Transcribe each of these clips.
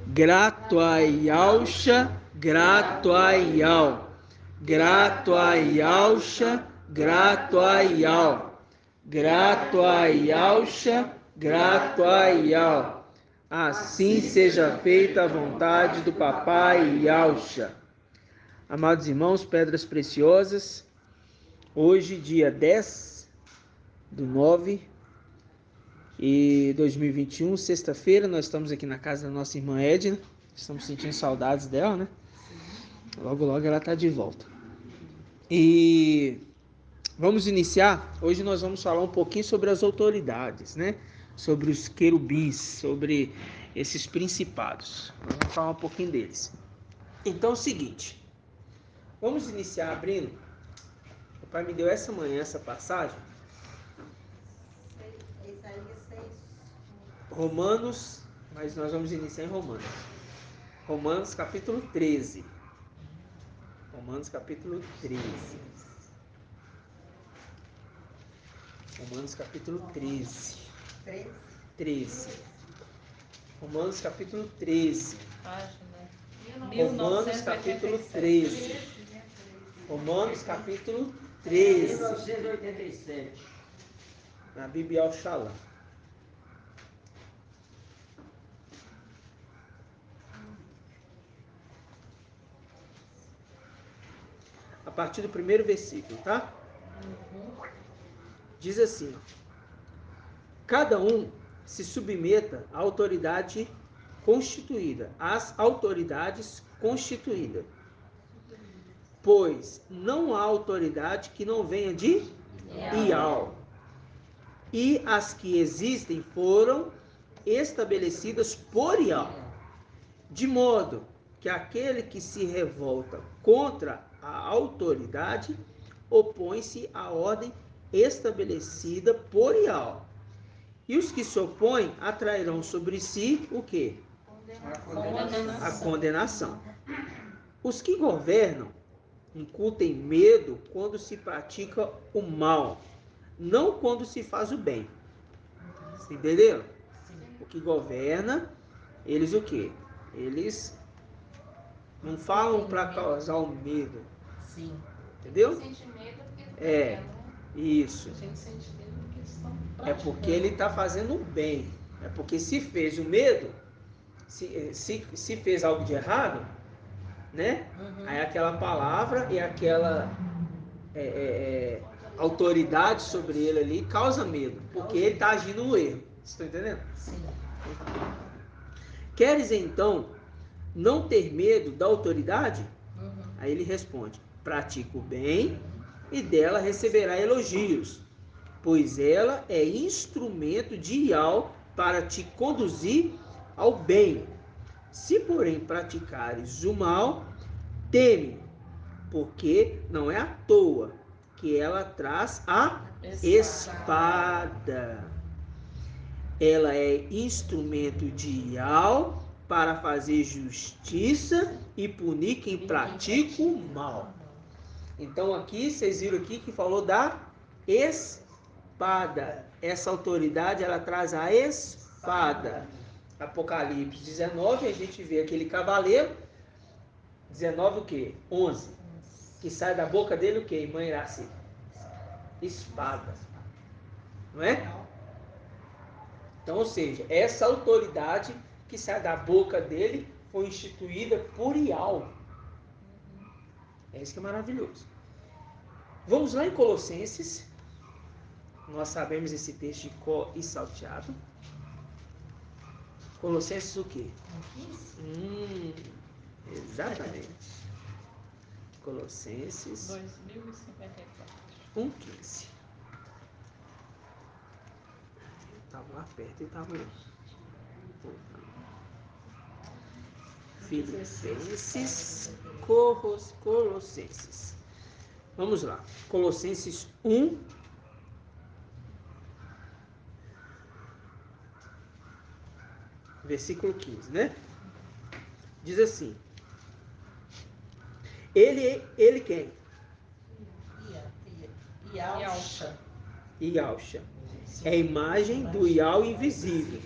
Gratuaialcha, gratuaial. Gratuaialcha, gratuaial. Gratuaialcha, gratuaial. Assim seja feita a vontade do Papai Yalcha. Amados irmãos, pedras preciosas, hoje, dia 10/9/2021, sexta-feira, nós estamos aqui na casa da nossa irmã Edna, estamos sentindo saudades dela, né? Logo, logo ela está de volta. E vamos iniciar, hoje nós vamos falar um pouquinho sobre as autoridades, né? Sobre os querubins, sobre esses principados. Nós vamos falar um pouquinho deles. Então é o seguinte, vamos iniciar abrindo. O pai me deu essa manhã essa passagem. Romanos, mas nós vamos iniciar em Romanos. Romanos capítulo 13. Romanos capítulo 13. Romanos capítulo 13. 13. Romanos capítulo 13. Romanos capítulo 13. Romanos capítulo 13. 1987. Na Bíblia Oxalá. A partir do primeiro versículo, tá? Diz assim, ó, cada um se submeta à autoridade constituída, às autoridades constituídas, pois não há autoridade que não venha de Ial, e as que existem foram estabelecidas por Ial, de modo que aquele que se revolta contra a autoridade opõe-se à ordem estabelecida por Ial. E os que se opõem atrairão sobre si o quê? A condenação. Os que governam incutem medo quando se pratica o mal, não quando se faz o bem. Entenderam? O que governa, eles o quê? Eles não falam para causar o medo. Sim. Entendeu? Sente medo porque É, isso. A gente sente medo porque eles estão É porque ele está fazendo o bem. É porque se fez o medo, se fez algo de errado, né? Aí aquela palavra e aquela autoridade sobre ele ali causa medo, porque ele está agindo no erro. Vocês estão entendendo? Sim. Queres então não ter medo da autoridade? Aí ele responde: pratica o bem e dela receberá elogios, pois ela é instrumento de Ial para te conduzir ao bem. Se, porém, praticares o mal, teme, porque não é à toa que ela traz a espada. Ela é instrumento de Ial para fazer justiça e punir quem pratica o mal. Então aqui, vocês viram aqui que falou da espada. Essa autoridade, ela traz a espada. Apocalipse 19, a gente vê aquele cavaleiro. 19 o quê? 11. Que sai da boca dele o quê, irmã Iraci? Espada. Não é? Então, ou seja, essa autoridade que sai da boca dele foi instituída por Ial. É isso que é maravilhoso. Vamos lá em Colossenses. Nós sabemos esse texto de có e salteado. Colossenses o quê? Exatamente. Colossenses 2054. 1,15. Estava lá perto e estava lá. Filipenses, Colossenses. Vamos lá. Colossenses 1, versículo 15, né? Diz assim: Ele quem? Yalcha. Yalcha. É a imagem do Ial invisível,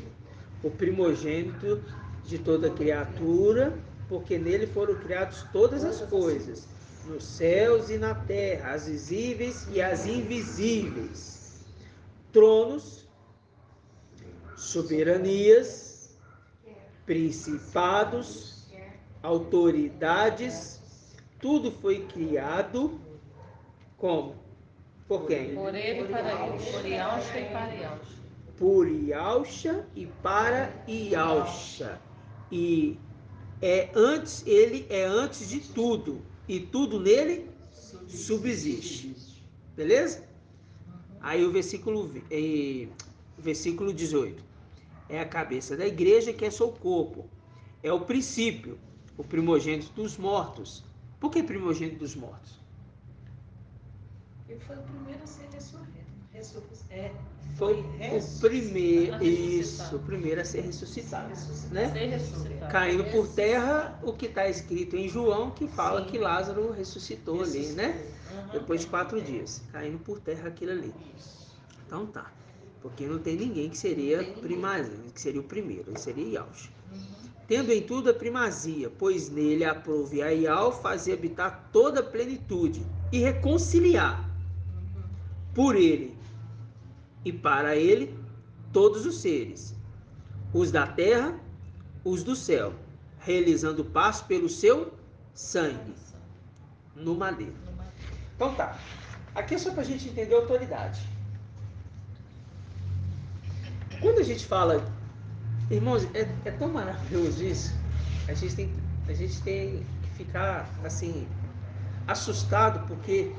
o primogênito de toda criatura, porque nele foram criadas todas as coisas, nos céus e na terra, as visíveis e as invisíveis, tronos, soberanias, principados, autoridades, tudo foi criado como? Por quem? Por ele e para ele. Por Yalcha e para Yalcha. Por Yalcha e para Yalcha. E ele é antes de tudo, e tudo nele subsiste. Beleza? Aí o versículo 18. É a cabeça da igreja, que é seu corpo. É o princípio, o primogênito dos mortos. Por que primogênito dos mortos? Ele foi o primeiro a ser ressurreto. Foi o primeiro, isso, o primeiro a ser ressuscitado, né? Caindo por terra, o que está escrito em João, que fala que Lázaro ressuscitou ali, né? Depois de 4 dias, caindo por terra aquilo ali. Então tá, porque não tem ninguém que seria primazia, que seria o primeiro, ele seria Yalcha. Tendo em tudo a primazia, pois nele aprove a Ial fazer habitar toda a plenitude e reconciliar por ele e para ele todos os seres, os da terra, os do céu, realizando paz pelo seu sangue no madeiro. Então tá, aqui é só para a gente entender a autoridade. Quando a gente fala, irmãos, é tão maravilhoso isso, a gente tem que ficar assim assustado, porque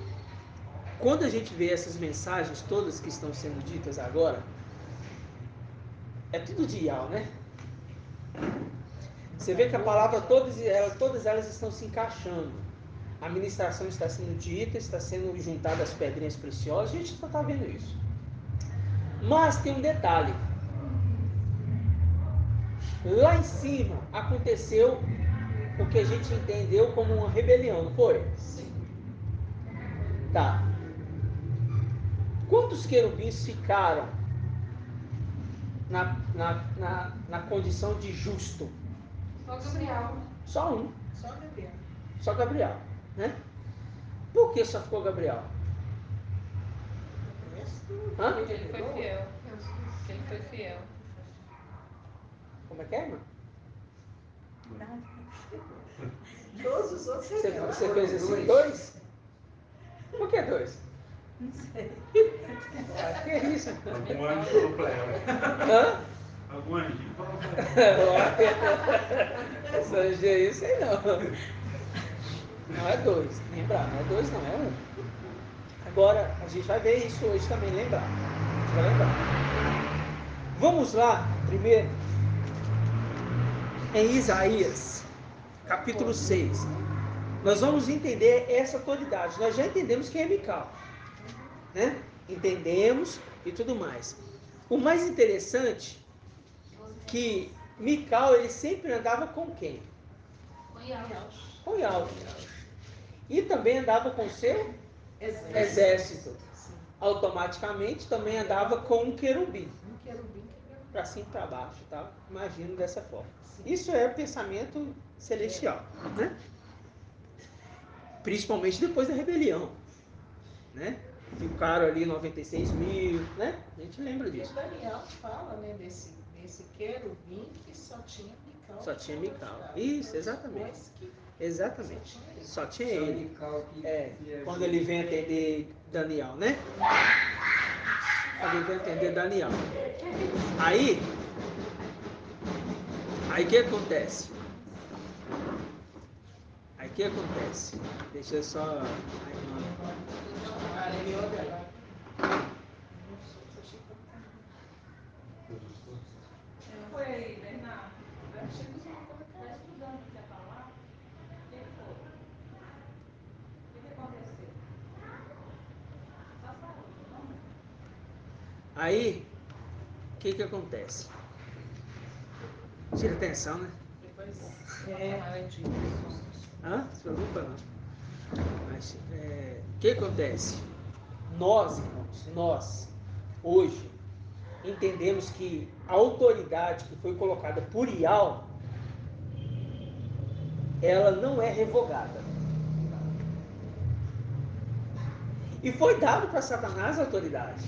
quando a gente vê essas mensagens todas que estão sendo ditas agora, é tudo de Ial, né? Você vê que a palavra, todas elas estão se encaixando. A ministração está sendo dita, está sendo juntada as pedrinhas preciosas, a gente só está vendo isso. Mas tem um detalhe. Lá em cima aconteceu o que a gente entendeu como uma rebelião, não foi? Sim. Tá. Quantos querubins ficaram na condição de justo? Só Gabriel. Só um. Só Gabriel. Só Gabriel, né? Por que só ficou Gabriel? Hã? Porque ele foi fiel. Porque ele foi fiel. Como é que é, irmã? Todos os outros Você fez assim, 2? Por que 2? Não sei. Que é isso? Algum anjo falou pra ela. Hã? Algum anjinho falou pra ela. Essa anjo aí, sei não. Não é 2, lembrar, não é 2 não, é 1. Agora, a gente vai ver isso hoje também, lembrar. A gente vai lembrar. Vamos lá, primeiro, em Isaías, capítulo 6. Nós vamos entender essa autoridade. Nós já entendemos quem é Mical, né? Entendemos e tudo mais. O mais interessante que Mical, ele sempre andava com quem? Com Yalcha. E também andava com o seu exército. Automaticamente também andava com um querubim. Para cima e para baixo, tá? Imagino dessa forma. Isso é pensamento celestial, né? Principalmente depois da rebelião, né? Ficaram ali 96 mil, né? A gente lembra disso. O Daniel fala, né, desse querubim que só tinha Mical. Só tinha Mical. Isso, exatamente. Exatamente. Só tinha ele. Quando ele vem atender Daniel, né? Quando ele vem atender Daniel. Aí o que acontece? Deixa eu só... Foi aí, Bernardo. Está estudando o que quer falar? O que foi? O que aconteceu? Está falando, não? Aí, o que acontece? Tira atenção, né? Depois Hã? Se preocupa não. Mas, o que acontece? Nós, irmãos, hoje, entendemos que a autoridade que foi colocada por Ial ela não é revogada. E foi dado para Satanás a autoridade.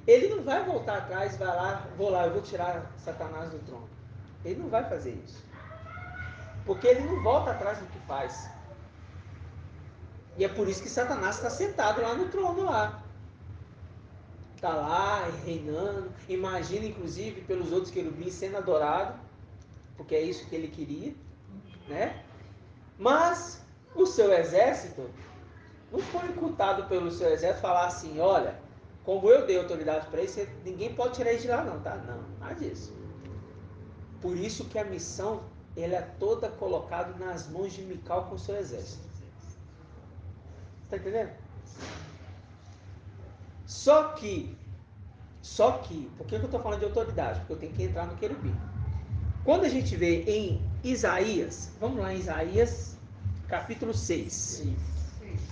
Ele não vai voltar atrás, vai lá, eu vou tirar Satanás do trono. Ele não vai fazer isso. Porque ele não volta atrás do que faz. E é por isso que Satanás está sentado lá no trono lá. Está lá reinando. Imagina, inclusive, pelos outros querubins sendo adorado. Porque é isso que ele queria. Né? Mas o seu exército não foi incutado pelo seu exército falar assim, olha, como eu dei autoridade para isso, ninguém pode tirar ele de lá não, tá? Não, nada disso. Por isso que a missão, ela é toda colocada nas mãos de Mical com o seu exército. Está entendendo? Só que, por que eu estou falando de autoridade? Porque eu tenho que entrar no querubim. Quando a gente vê em Isaías, vamos lá em Isaías, capítulo 6.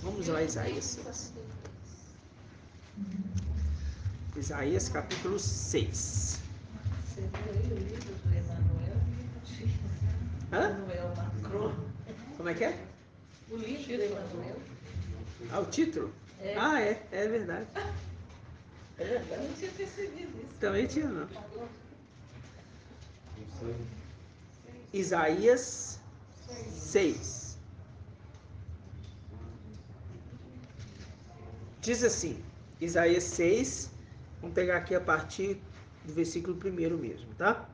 Vamos lá, Isaías 6. Isaías, capítulo 6. Você viu aí o livro do Emmanuel? Emmanuel Macron. Como é que é? O livro do Emmanuel. Ah, o título? É. Ah, é verdade. É Eu verdade. não tinha percebido isso. Também tinha, não. Isaías 6. Diz assim, Isaías 6, vamos pegar aqui a partir do versículo 1 mesmo, tá?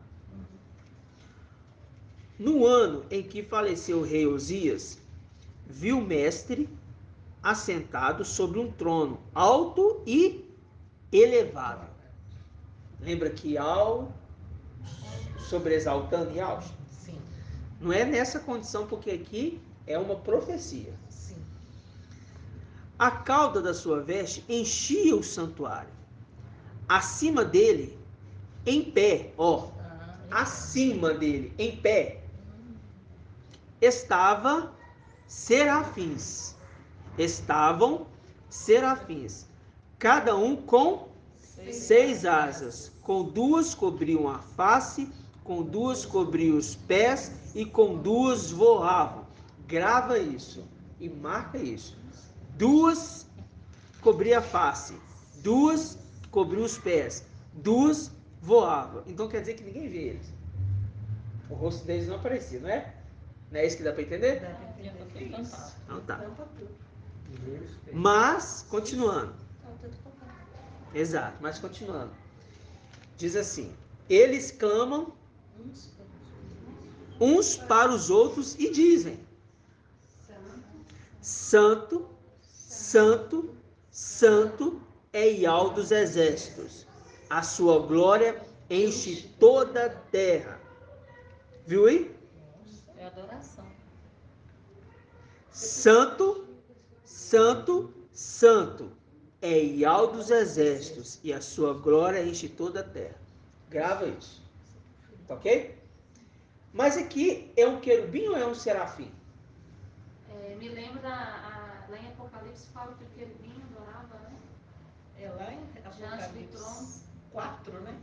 No ano em que faleceu o rei Osias, viu o mestre assentado sobre um trono alto e elevado. Lembra que sobreexaltando e alto? Sim. Não é nessa condição, porque aqui é uma profecia. Sim. A cauda da sua veste enchia o santuário. Acima dele, em pé, acima dele, em pé, estavam serafins. Cada um com 6 asas. Com 2 cobriam a face, com 2 cobriam os pés e com 2 voavam. Grava isso e marca isso. 2 cobriam a face, 2 cobriam os pés, 2 voavam. Então quer dizer que ninguém vê eles. O rosto deles não aparecia, não é? Não é isso que dá para entender? Dá pra entender. Então tá. Tampa tudo. Mas, continuando. Exato, mas continuando. Diz assim: eles clamam uns para os outros e dizem: Santo, Santo, Santo é Ial dos exércitos. A sua glória enche toda a terra. Viu aí? É adoração. Santo, Santo, Santo é Ial dos exércitos e a sua glória enche toda a terra. Grava isso. Tá ok? Mas aqui é um querubim ou é um serafim? Me lembra lá em Apocalipse fala que o querubim adorava, né? É lá em Diante do Apocalipse trono. 4, né?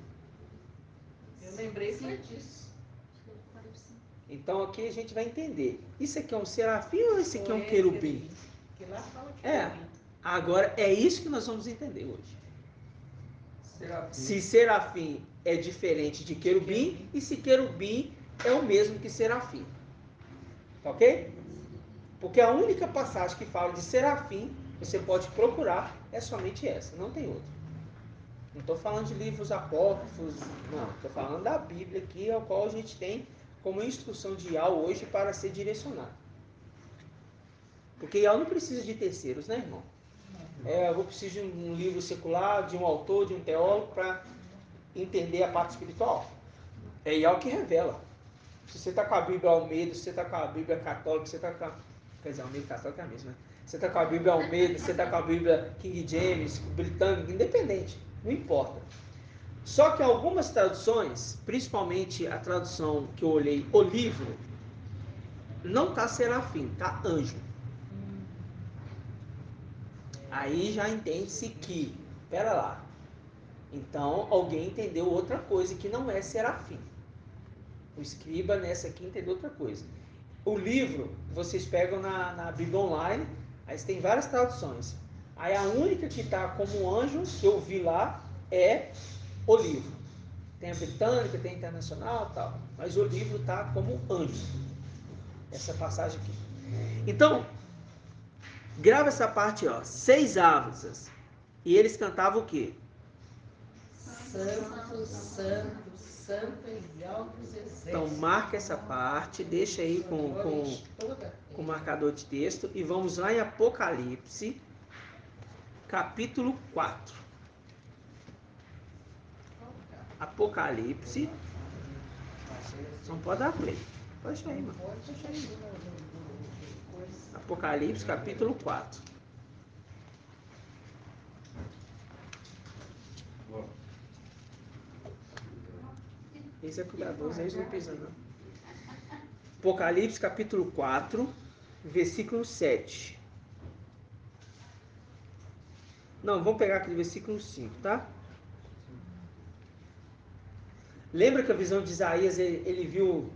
Eu lembrei foi Sim. disso. Acho que é Apocalipse 5. Então aqui a gente vai entender. Isso aqui é um serafim ou isso aqui é um Foi querubim? Que lá fala É. querubim. Agora é isso que nós vamos entender hoje. Serafim. Se serafim é diferente de querubim e se querubim é o mesmo que serafim. Ok? Porque a única passagem que fala de serafim, você pode procurar, é somente essa, não tem outra. Não estou falando de livros apócrifos, não. Estou falando da Bíblia aqui, ao qual a gente tem como instrução de IAL hoje para ser direcionado. Porque IAL não precisa de terceiros, né, irmão? Eu preciso de um livro secular, de um autor, de um teólogo, para entender a parte espiritual. É IAL que revela. Se você está com a Bíblia Almeida, se você está com a Bíblia católica, se você está com a... Quer dizer, Almeida católica é a mesma, né? Você está com a Bíblia Almeida, você está com a Bíblia King James, britânica, independente, não importa. Só que algumas traduções, principalmente a tradução que eu olhei, o livro, não está serafim, está anjo. Aí já entende-se que, pera lá, então alguém entendeu outra coisa que não é serafim. O escriba nessa aqui entendeu outra coisa. O livro, vocês pegam na Bíblia Online, aí tem várias traduções. Aí a única que está como anjo, que eu vi lá, é o livro. Tem a britânica, tem a internacional e tal. Mas o livro está como anjo. Essa passagem aqui. Então, grava essa parte, ó. 6 aves. E eles cantavam o quê? Santo, santo, santo em altos exércitos. Então, marca essa parte, deixa aí com marcador de texto. E vamos lá em Apocalipse, capítulo 4. Apocalipse. Não pode dar play. Pode deixar aí, mano. Apocalipse, capítulo 4. Esse é cuidadoso, eles não pisam, não. Apocalipse, capítulo 4, versículo 7. Não, vamos pegar aquele versículo 5, tá? Lembra que a visão de Isaías, ele viu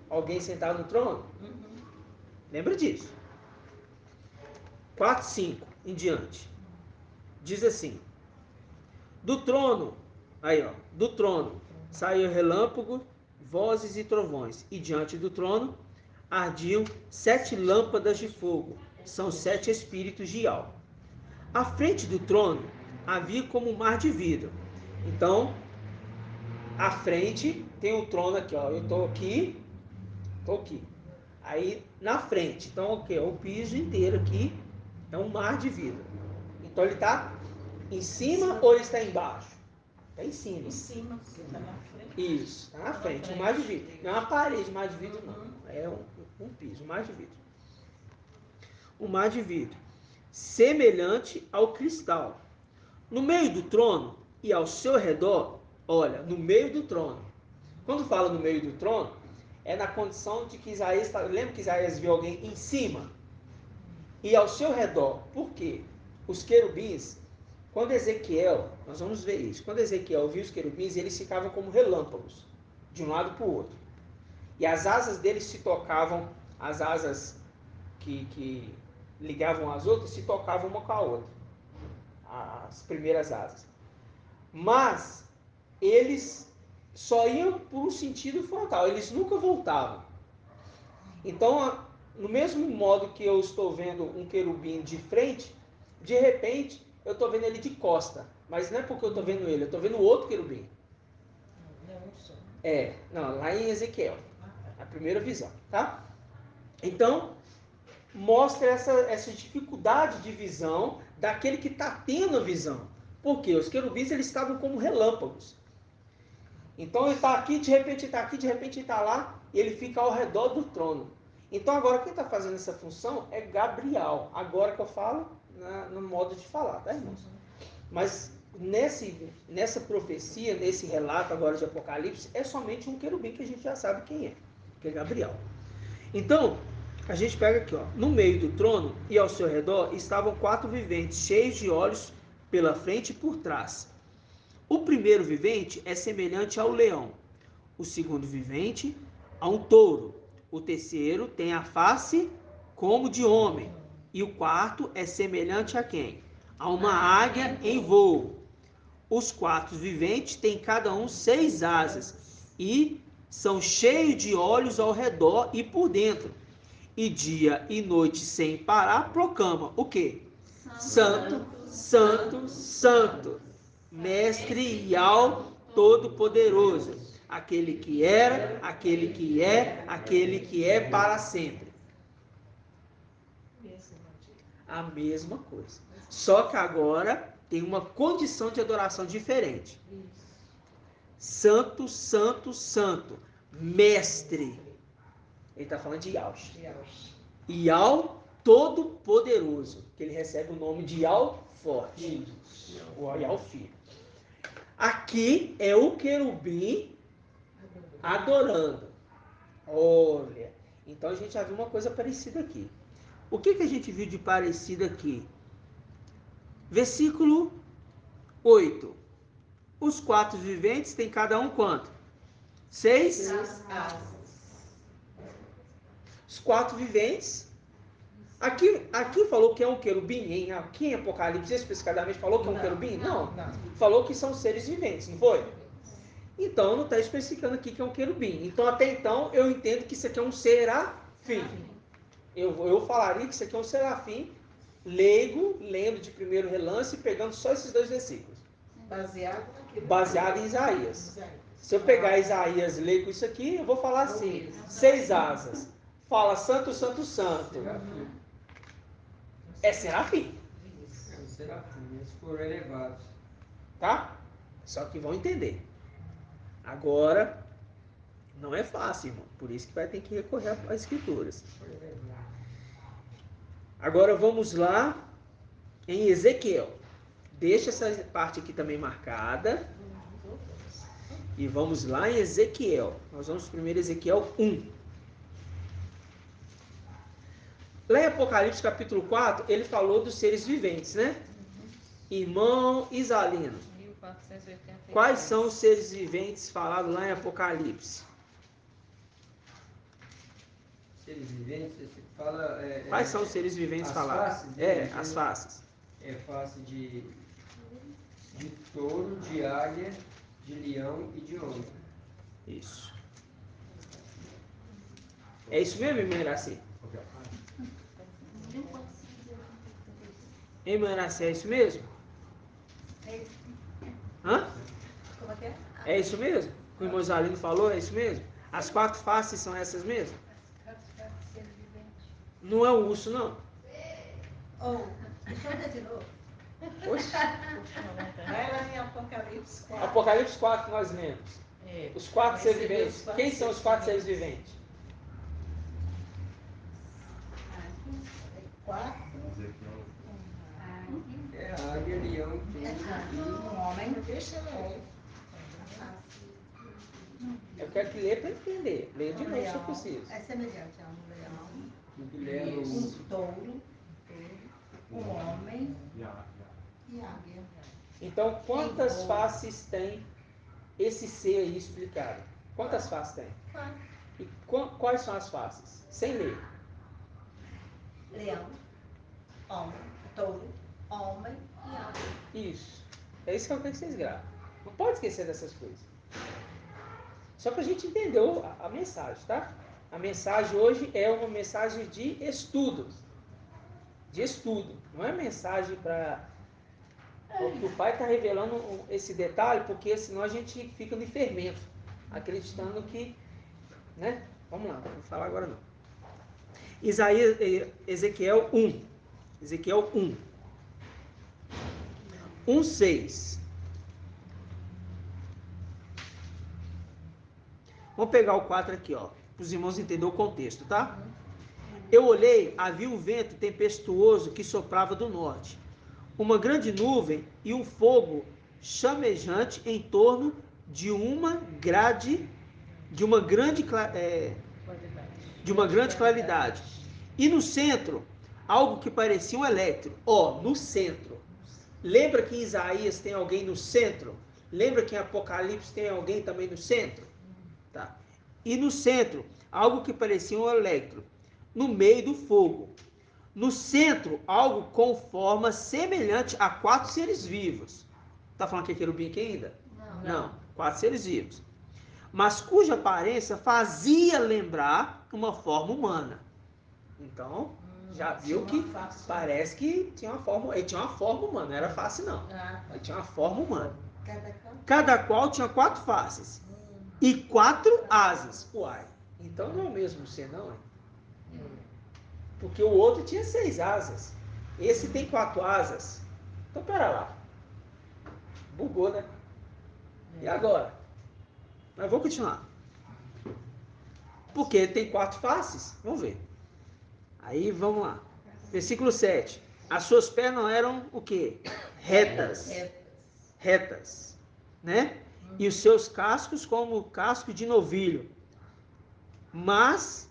alguém sentado no trono? Lembra disso? 4, 5 em diante. Diz assim: do trono, aí ó, do trono saiu relâmpago, vozes e trovões, e diante do trono ardiam 7 lâmpadas de fogo, são 7 espíritos de alma. À frente do trono havia como um mar de vidro. Então, à frente tem o trono aqui, ó. Eu tô aqui. Aí na frente, então o que? O piso inteiro aqui é um mar de vidro. Então ele está em cima ou ele está embaixo? Está em cima. Em cima, porque está na frente. Isso, está na frente. Um mar de vidro. Não é uma parede, mar de vidro não. É um piso, um mar de vidro. Um mar de vidro. Semelhante ao cristal. No meio do trono e ao seu redor, olha, no meio do trono. Quando fala no meio do trono, é na condição de que Isaías, lembra que Isaías viu alguém em cima? E ao seu redor. Por quê? Os querubins, quando Ezequiel, nós vamos ver isso, quando Ezequiel viu os querubins, eles ficavam como relâmpagos, de um lado para o outro. E as asas deles se tocavam, as asas que ligavam as outras, se tocavam uma com a outra. As primeiras asas. Mas eles só iam por um sentido frontal, eles nunca voltavam. Então, no mesmo modo que eu estou vendo um querubim de frente, de repente eu estou vendo ele de costa. Mas não é porque eu estou vendo ele, eu estou vendo outro querubim. Não, lá em Ezequiel, a primeira visão, tá? Então, mostra essa dificuldade de visão daquele que está tendo a visão. Por quê? Os querubins eles estavam como relâmpagos. Então ele está aqui, de repente está aqui, de repente está lá, e ele fica ao redor do trono. Então agora quem está fazendo essa função é Gabriel. Agora que eu falo no modo de falar, tá, irmãos? Mas nessa profecia, nesse relato agora de Apocalipse, é somente um querubim que a gente já sabe quem é, que é Gabriel. Então, a gente pega aqui, ó, no meio do trono e ao seu redor estavam 4 viventes, cheios de olhos pela frente e por trás. O primeiro vivente é semelhante ao leão, o segundo vivente a um touro, o terceiro tem a face como de homem, e o quarto é semelhante a quem? A uma águia em voo. Os 4 viventes têm cada um 6 asas, e são cheios de olhos ao redor e por dentro. E dia e noite sem parar proclama o quê? Santo, santo, santo, mestre Yahweh todo-poderoso, aquele que era, aquele que é para sempre. A mesma coisa. Só que agora tem uma condição de adoração diferente. Santo, santo, santo, mestre. Ele está falando de Yahweh. Yahweh todo-poderoso, que ele recebe o nome de Yahweh forte, o Yahweh filho. Aqui é o querubim adorando. Olha, então a gente já viu uma coisa parecida aqui. O que a gente viu de parecido aqui? Versículo 8. Os 4 viventes têm cada um quanto? 6. Asas. Os 4 viventes. Aqui falou que é um querubim, aqui em Apocalipse especificadamente falou que é um querubim? Não. Falou que são seres viventes, não foi? Então não está especificando aqui que é um querubim. Então até então eu entendo que isso aqui é um serafim. Eu falaria que isso aqui é um serafim leigo, lendo de primeiro relance, pegando só esses 2 versículos. Baseado em Isaías. Se eu pegar Isaías e ler com isso aqui, eu vou falar assim: 6 asas. Fala santo, santo, santo. É serafim. É um serafim, eles foram elevados. Tá? Só que vão entender. Agora, não é fácil, irmão. Por isso que vai ter que recorrer às escrituras. Foram elevados. Agora vamos lá em Ezequiel. Deixa essa parte aqui também marcada. E vamos lá em Ezequiel. Nós vamos primeiro Ezequiel 1. Lá em Apocalipse capítulo 4, ele falou dos seres viventes, né? Irmão Isalino, 1483. quais são os seres viventes falados lá em Apocalipse? Seres viventes, você fala... Quais são os seres viventes as falados? faces É, deles, as né? faces. É face de touro, de águia, de leão e de homem. Isso. É isso mesmo, irmã Iraci? Hein, irmã Iraci, é isso mesmo? Hã? Como é que é? É isso mesmo? O que o irmão Isalino falou, é isso mesmo? As 4 faces são essas mesmo? Não é um urso, não? Deixa eu ver de novo. Oxe. Vai lá em Apocalipse 4. Apocalipse 4 que nós lemos. Os 4 seres viventes. Quem são os 4 seres viventes? 4. É águia, leão, touro Um homem. Deixa eu ler. Eu quero que lê para entender. Lê de novo se eu preciso. É semelhante a um leão. e que leva Um o... touro. Um homem. E águia. Então, quantas faces tem esse ser aí explicado? Quantas faces tem? 4. E quais são as faces? Sem ler. Leão. Homem. Touro. Homem e águia. Isso. É isso que eu quero que vocês gravem. Não pode esquecer dessas coisas. Só para a gente entender a mensagem, tá? A mensagem hoje é uma mensagem de estudo. De estudo. Não é mensagem para... O pai está revelando esse detalhe porque senão a gente fica no fermento, acreditando que... Né? Vamos lá, não vou falar agora não. Ezequiel 1. Ezequiel 1. 1:6. Vamos pegar o 4 aqui, ó, para os irmãos entenderem o contexto, tá? Eu olhei, havia um vento tempestuoso que soprava do norte, uma grande nuvem e um fogo chamejante em torno de uma grande claridade. E no centro, algo que parecia um elétrico. Ó, no centro. Lembra que em Isaías tem alguém no centro? Lembra que em Apocalipse tem alguém também no centro? Tá. E no centro, algo que parecia um elétrico. No meio do fogo. No centro, algo com forma semelhante a 4 seres vivos. Tá falando que é querubim aqui ainda? Não. 4 seres vivos. Mas cuja aparência fazia lembrar uma forma humana. Então, já viu que parece que tinha uma forma. Ele tinha uma forma humana, não era face não. Ele tinha uma forma humana. Cada qual tinha 4 faces e 4 asas. Uai, então não é o mesmo ser, não é? Porque o outro tinha 6 asas. Esse tem 4 asas. Então, pera lá. Bugou, né? E agora? Mas vou continuar. Porque ele tem 4 faces. Vamos ver. Aí, vamos lá. Versículo 7. As suas pernas eram o quê? Retas. Retas. Né? E os seus cascos como o casco de novilho. Mas...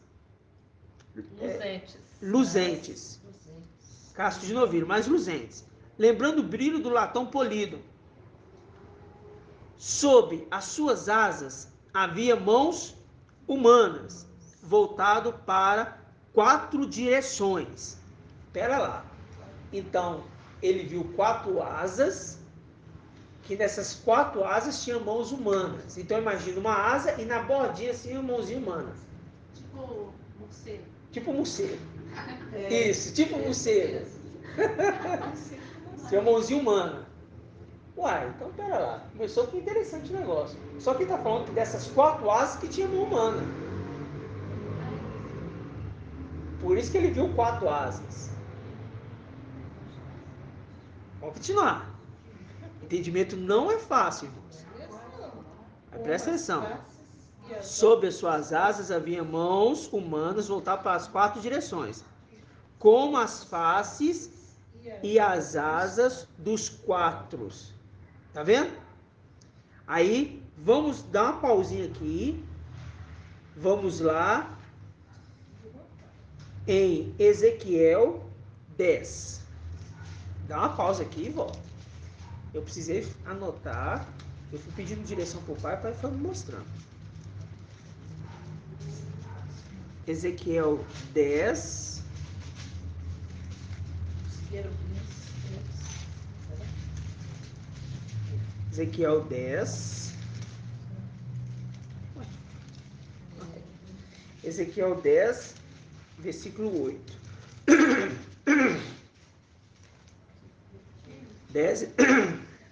luzentes. Casco de novilho, mas luzentes. Lembrando o brilho do latão polido. Sob as suas asas havia mãos humanas, voltado para 4 direções. Espera lá. Então, ele viu 4 asas, que nessas 4 asas tinha mãos humanas. Então, imagina uma asa e na bordinha assim uma mãozinha humana. Tipo morcego. Tipo morcego. É. Isso, tipo morcego. Tinha uma mãozinha humana. Uai, então pera lá. Começou que interessante o negócio. Só que ele está falando que dessas 4 asas que tinha mão humana. Por isso que ele viu 4 asas. Vamos continuar. Entendimento não é fácil, irmãos. Mas presta atenção. Sob as suas asas havia mãos humanas voltadas para as 4 direções, como as faces e as asas dos 4. Tá vendo? Aí, vamos dar uma pausinha aqui. Vamos lá em Ezequiel 10. Dá uma pausa aqui e volta. Eu precisei anotar. Eu fui pedindo direção para o pai foi me mostrando. Ezequiel 10. Ezequiel 10. Ezequiel 10, versículo 8. 10,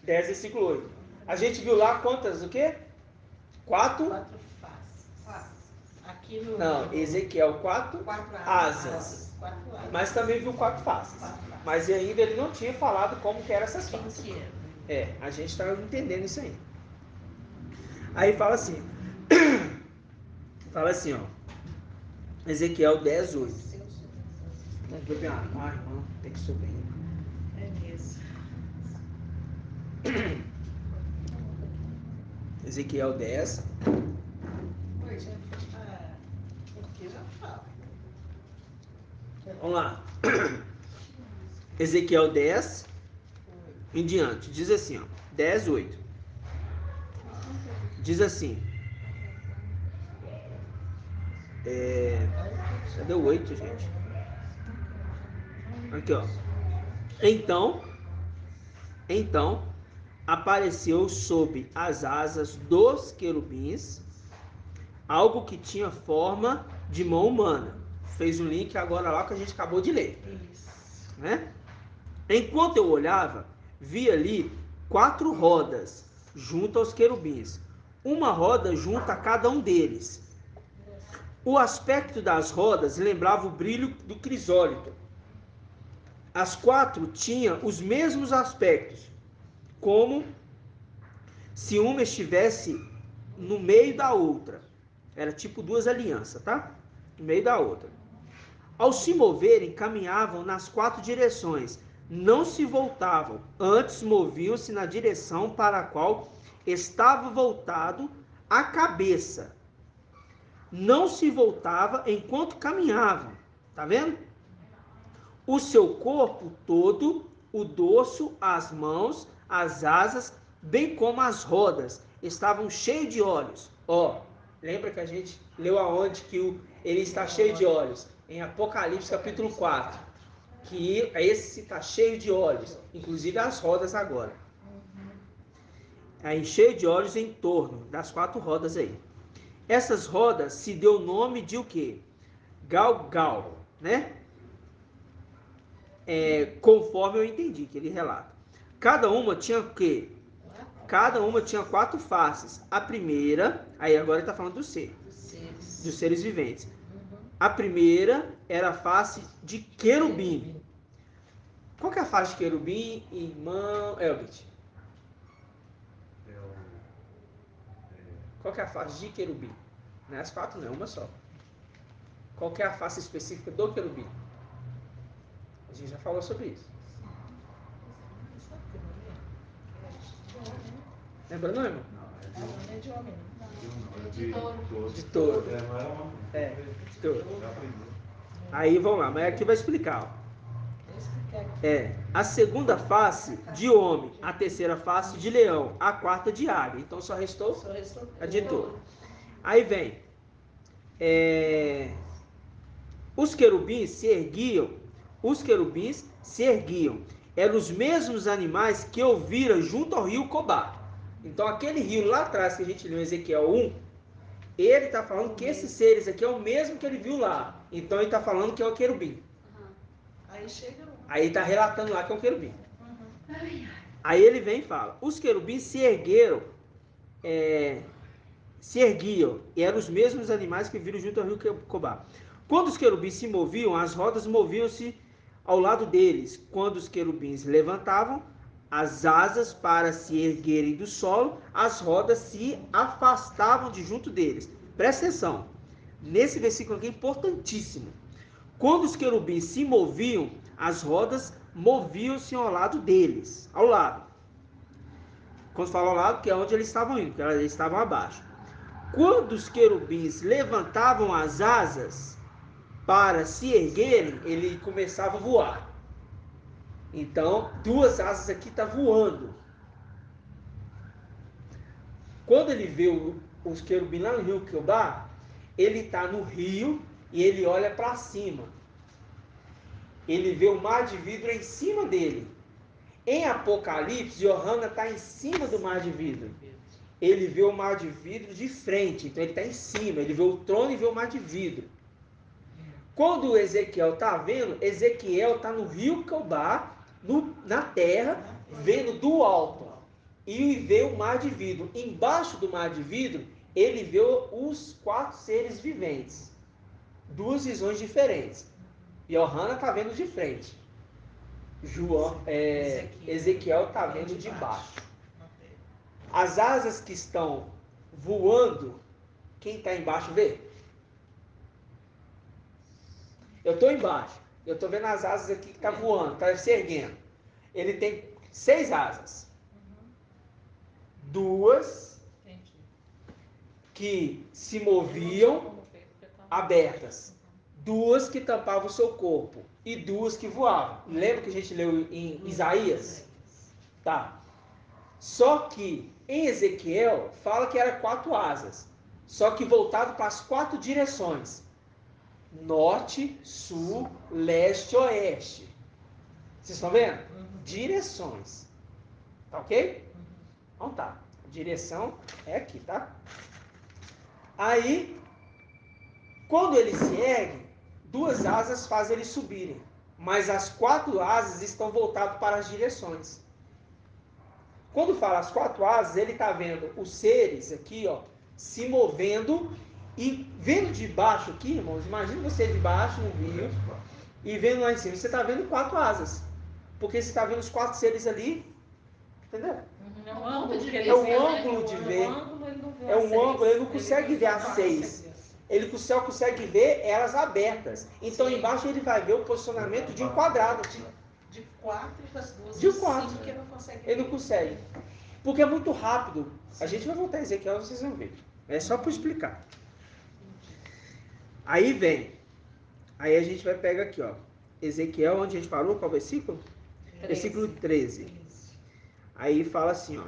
versículo 8. A gente viu lá quantas, o quê? 4? 4 faces. Aqui no... Não, Ezequiel 4 asas. 4 asas. Mas também viu 4 faces. Mas ainda ele não tinha falado como que eram essas faces. Que era? É, a gente está entendendo isso aí. Aí fala assim. Fala assim, ó. Ezequiel 10, 8. Vamos beber água. Ai, irmão, tem que subir. É mesmo. Ezequiel 10. Porque já fala. Vamos lá. Ezequiel 10 em diante. Diz assim, ó. 10, 8. Diz assim. Cadê o 8, gente? Aqui, ó. Então apareceu sob as asas dos querubins algo que tinha forma de mão humana. Fez um link agora lá que a gente acabou de ler. Isso. Né? Enquanto eu olhava, vi ali 4 rodas junto aos querubins. Uma roda junto a cada um deles. O aspecto das rodas lembrava o brilho do crisólito. As 4 tinham os mesmos aspectos, como se uma estivesse no meio da outra. Era tipo 2 alianças, tá? No meio da outra. Ao se moverem, caminhavam nas 4 direções. Não se voltavam, antes moviam-se na direção para a qual estava voltado a cabeça. Não se voltava enquanto caminhavam. Tá vendo? O seu corpo todo, o dorso, as mãos, as asas, bem como as rodas, estavam cheios de olhos. Ó, lembra que a gente leu aonde que ele está cheio de olhos? Em Apocalipse capítulo 4. Que esse está cheio de olhos, inclusive as rodas agora. Aí cheio de olhos em torno das 4 rodas aí. Essas rodas se deu o nome de o quê? Galgal, né? Conforme eu entendi que ele relata. Cada uma tinha o quê? Cada uma tinha 4 faces. A primeira, aí agora ele está falando dos seres viventes. A primeira era a face de querubim. Qual que é a face de querubim, irmão Elbert? Qual que é a face de querubim? Não é as 4, não é uma só. Qual que é a face específica do querubim? A gente já falou sobre isso. Lembra não, irmão? Não é de homem, não. De touro. De touro. De touro. Aí vamos lá, mas aqui vai explicar. Vou explicar aqui. A segunda face de homem, a terceira face de leão, a quarta de águia. Então só restou a de touro. Aí vem. Os querubins se erguiam. Eram os mesmos animais que eu vira junto ao rio Cobá. Então aquele rio lá atrás que a gente leu em Ezequiel 1, ele está falando que esses seres aqui é o mesmo que ele viu lá. Então ele está falando que é o querubim. Aí chega um. Aí está relatando lá que é o querubim. Uhum. Aí ele vem e fala, os querubins se erguiam, e eram os mesmos animais que viram junto ao rio Cobá. Quando os querubins se moviam, as rodas moviam-se ao lado deles. Quando os querubins levantavam as asas para se erguerem do solo, as rodas se afastavam de junto deles. Presta atenção, nesse versículo aqui é importantíssimo. Quando os querubins se moviam, as rodas moviam-se ao lado deles, ao lado. Quando fala ao lado, que é onde eles estavam indo, porque eles estavam abaixo. Quando os querubins levantavam as asas para se erguerem, ele começava a voar. Então, duas asas aqui estão voando. Quando ele vê os querubins lá no rio Queubá, ele está no rio e ele olha para cima. Ele vê o mar de vidro em cima dele. Em Apocalipse, Johanna está em cima do mar de vidro. Ele vê o mar de vidro de frente, então ele está em cima. Ele vê o trono e vê o mar de vidro. Quando o Ezequiel está vendo, Ezequiel está no rio Queubá, na terra, vendo do alto. E vê o mar de vidro. Embaixo do mar de vidro, ele vê os 4 seres viventes. 2 visões diferentes. Johanna está vendo de frente. Ezequiel está vendo de baixo. As asas que estão voando, quem está embaixo vê? Eu estou embaixo. Eu estou vendo as asas aqui que estão voando, está se erguendo. Ele tem 6 asas. 2 que se moviam abertas. 2 que tampavam o seu corpo. E 2 que voavam. Lembra que a gente leu em Isaías? Tá. Só que em Ezequiel fala que era 4 asas. Só que voltado para as 4 direções. Norte, sul, leste, oeste. Vocês estão vendo? Direções. Tá ok? Então tá. A direção é aqui, tá? Aí, quando ele se ergue, 2 asas fazem ele subirem. Mas as 4 asas estão voltadas para as direções. Quando fala as 4 asas, ele está vendo os seres aqui, ó, se movendo e vendo de baixo aqui, irmãos. Imagina você de baixo no rio e vendo lá em cima. Você está vendo 4 asas. Porque você está vendo os 4 seres ali. Entendeu? É um ângulo de ver. É um ângulo de ver. É um ângulo, ele não consegue ver as 6. Ele só consegue ver elas abertas. Então embaixo ele vai ver o posicionamento de um quadrado. De 4 para as 2. De 4. Que não consegue ele não consegue. Porque é muito rápido. A gente vai voltar a Ezequiel, vocês vão ver. É só para explicar. Aí vem. Aí a gente vai pegar aqui, ó. Ezequiel, onde a gente parou? Qual versículo? 13. Versículo 13. Aí fala assim, ó.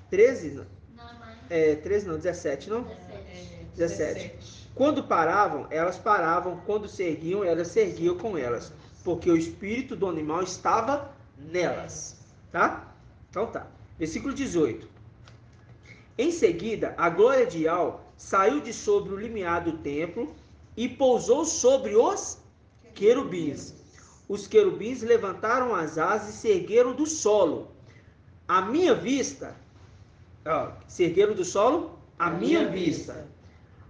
13? Não. 13 não, 17 não? 17. Quando paravam, elas paravam. Quando se erguiam, elas se erguiam com elas. Porque o espírito do animal estava nelas. Tá? Então tá. Versículo 18. Em seguida, a glória de Yahweh saiu de sobre o limiar do templo e pousou sobre os querubins. Os querubins levantaram as asas e se ergueram do solo. À minha vista, se ergueram do solo, à minha vista.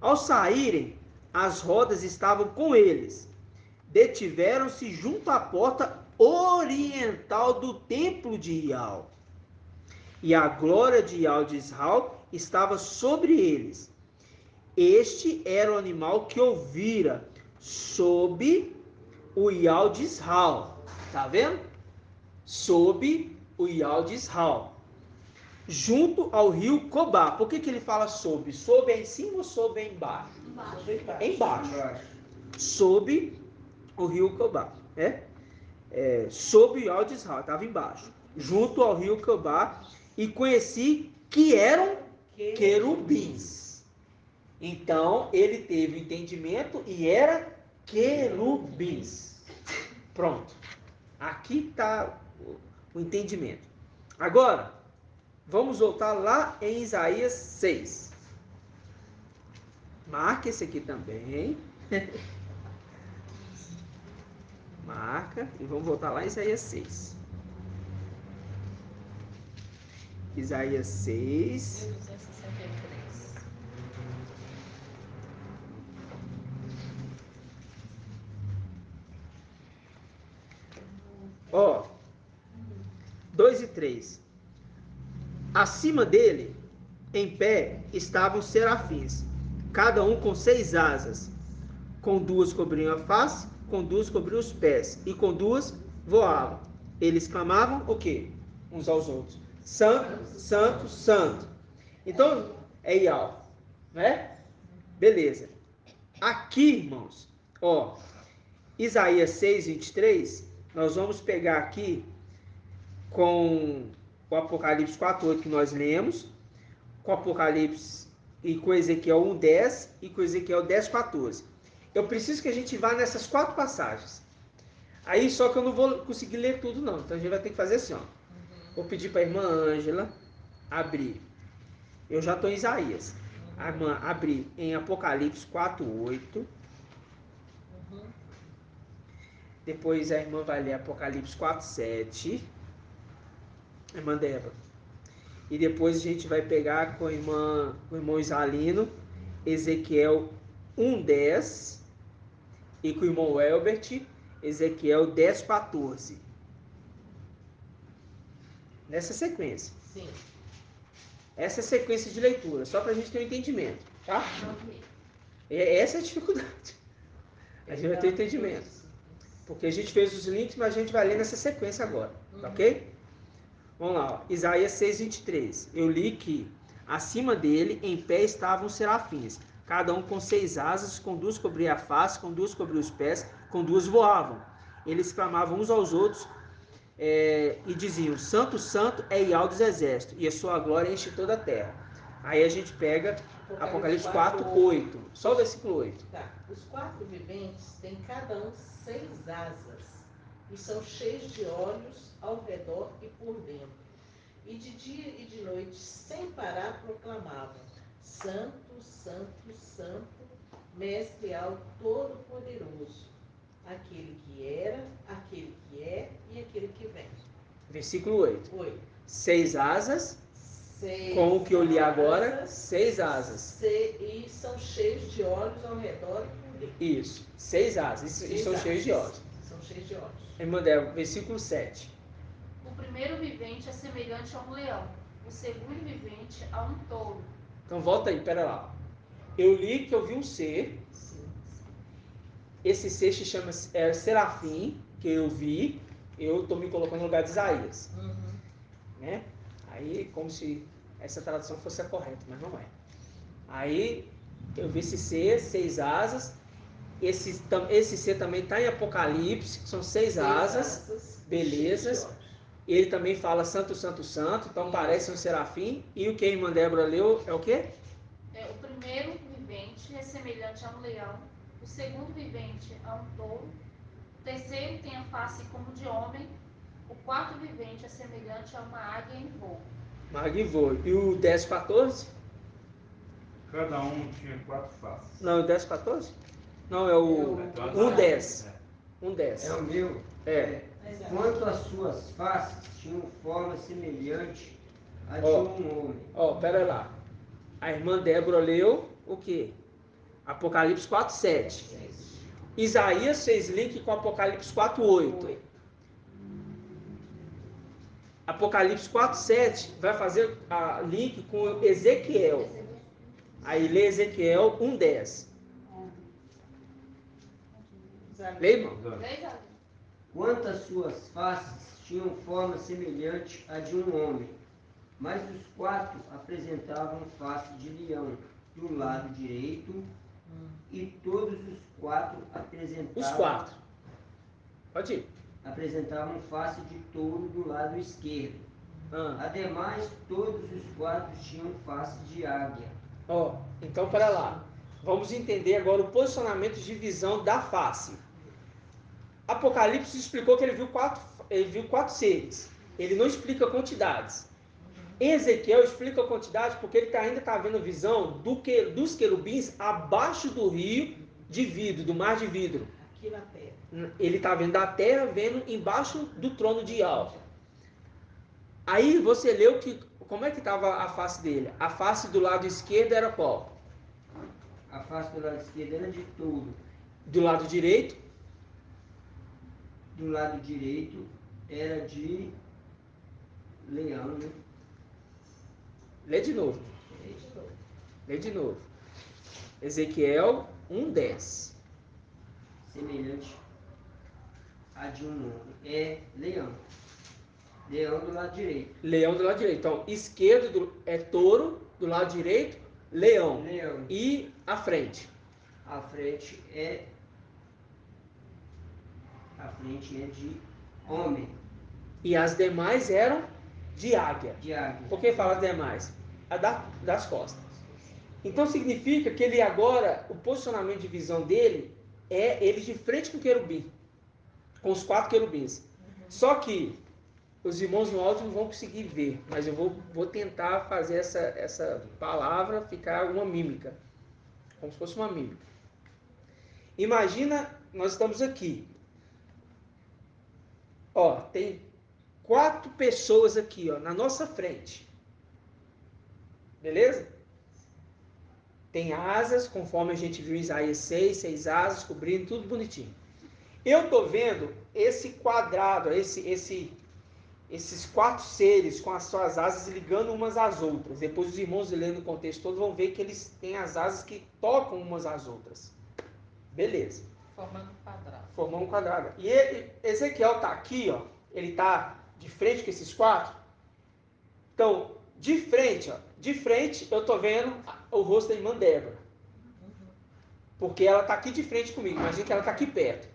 Ao saírem, as rodas estavam com eles. Detiveram-se junto à porta oriental do templo de Yahweh. E a glória de Yahweh de Israel estava sobre eles. Este era o animal que ouvira sob o Yahweh de Israel. Tá vendo? Sob o Yahweh de Israel. Junto ao rio Cobá. Por que ele fala sob? Sob é em cima ou sob é embaixo? Embaixo. Sob o rio Cobá. Sob o Yahweh de Israel. Estava embaixo. Junto ao rio Cobá. E conheci que eram querubins. Então, ele teve o entendimento e era querubins. Pronto. Aqui está o entendimento. Agora, vamos voltar lá em Isaías 6. Marca esse aqui também. Marca. E vamos voltar lá em Isaías 6. Isaías 6. 1263. Ó, 2 e 3. Acima dele, em pé, estavam serafins, cada um com 6 asas. Com 2 cobriam a face, com 2 cobriam os pés, e com 2 voavam. Eles clamavam o quê? Uns aos outros. Santo, santo, santo. Então, é Ial, né? Beleza. Aqui, irmãos, ó, Isaías 6, 23, nós vamos pegar aqui com o Apocalipse 4:8 que nós lemos, com o Apocalipse e com Ezequiel 1:10 e com Ezequiel 10:14. Eu preciso que a gente vá nessas 4 passagens. Aí só que eu não vou conseguir ler tudo não, então a gente vai ter que fazer assim, ó. Vou pedir para a irmã Ângela abrir. Eu já estou em Isaías. A irmã abrir em Apocalipse 4:8. Depois a irmã vai ler Apocalipse 4:7. Irmã Débora. E depois a gente vai pegar com o irmão Isalino, Ezequiel 1:10. E com o irmão Elbert, Ezequiel 10:14. Nessa sequência. Sim. Essa é a sequência de leitura, só para a gente ter um entendimento, tá? Essa é a dificuldade. A gente vai ter entendimento. Porque a gente fez os links, mas a gente vai ler nessa sequência agora, tá ok? Vamos lá, ó. Isaías 6:23. Eu li que acima dele, em pé, estavam serafins, cada um com 6 asas, com 2 cobria a face, com 2 cobria os pés, com 2 voavam. Eles clamavam uns aos outros e diziam: Santo, Santo é Ial dos exércitos, e a sua glória enche toda a terra. Aí a gente pega Apocalipse 4:8, só o versículo 8. Tá. Os 4 viventes têm cada um 6 asas e são cheios de olhos ao redor e por dentro. E de dia e de noite, sem parar, proclamavam: Santo, Santo, Santo, Mestre ao Todo-Poderoso, aquele que era, aquele que é e aquele que vem. Versículo 8. 8. 6 asas, 6 com o que eu li agora, asas, 6 asas. e são cheios de olhos ao redor e por dentro. Isso, 6 asas, e são cheios de olhos. São cheios de olhos. Irmã Débora, versículo 7. O primeiro vivente é semelhante a um leão, o segundo vivente a um touro. Então volta aí, pera lá. Eu li que eu vi um ser. Esse ser se chama Serafim, que eu vi. Eu estou me colocando no lugar de Isaías. Né? Aí, como se essa tradução fosse a correta, mas não é. Aí, eu vi esse ser, 6 asas. Esse ser também está em Apocalipse, que são 6 asas. Belezas. Ele também fala Santo, Santo, Santo. Então, parece um serafim. E o que a irmã Débora leu é o quê? O primeiro vivente é semelhante a um leão, o segundo vivente a um touro, o terceiro tem a face como de homem, o quarto vivente é semelhante a uma águia em voo. Uma águia em voo. E o 10:14? Cada um tinha 4 faces. Não, o 10:14? Não, é o 1:10. 1:10. É o meu. É. Quanto às suas faces, tinham forma semelhante à de Ó. um homem. Ó, pera lá. A irmã Débora leu o quê? Apocalipse 4:7. Isaías fez link com Apocalipse 4:8. Apocalipse 4:7 vai fazer a link com Ezequiel. Aí lê Ezequiel 1:10. Lê, irmão. Quanto às suas faces, tinham forma semelhante à de um homem. Mas os 4 apresentavam face de leão do lado direito, e todos os 4 Os 4. Pode ir. apresentavam face de touro do lado esquerdo. Ah, Ademais, todos os 4 tinham face de águia Ó, então para lá. Vamos entender agora o posicionamento de visão da face. Apocalipse explicou que ele viu quatro seres. Ele não explica quantidades. Ezequiel explica a quantidade porque ele ainda está vendo visão dos querubins abaixo do rio de vidro, do mar de vidro. Aqui na terra. Ele está vendo da terra, vendo embaixo do trono de Ial. Aí você leu como é que estava a face dele? A face do lado esquerdo era qual? A face do lado esquerdo era de touro. Do lado direito? Do lado direito era de leão, né? Lê de novo. Lê de novo. Ezequiel 1:10. Semelhante a de um homem. É leão. Leão do lado direito. Leão do lado direito. Então, esquerdo é touro, do lado direito, leão. Leão. E a frente? A frente é de homem. E as demais eram de águia. De águia. Por que fala as demais? Das costas. Então significa que ele agora, o posicionamento de visão dele é ele de frente com o querubim. Com os 4 querubins. Só que os irmãos no áudio não vão conseguir ver, mas eu vou tentar fazer essa palavra ficar uma mímica. Como se fosse uma mímica. Imagina, nós estamos aqui. Ó, tem 4 pessoas aqui, ó, na nossa frente. Beleza? Tem asas, conforme a gente viu em Isaías 6 asas, cobrindo tudo bonitinho. Eu tô vendo esse quadrado, esses 4 seres com as suas asas ligando umas às outras. Depois os irmãos lendo o contexto todo vão ver que eles têm as asas que tocam umas às outras. Beleza. Formando um quadrado. Formando um quadrado. E Ezequiel tá aqui, ó. Ele tá de frente com esses 4. Então, de frente eu tô vendo o rosto da irmã Débora. Porque ela tá aqui de frente comigo. Imagina que ela tá aqui perto.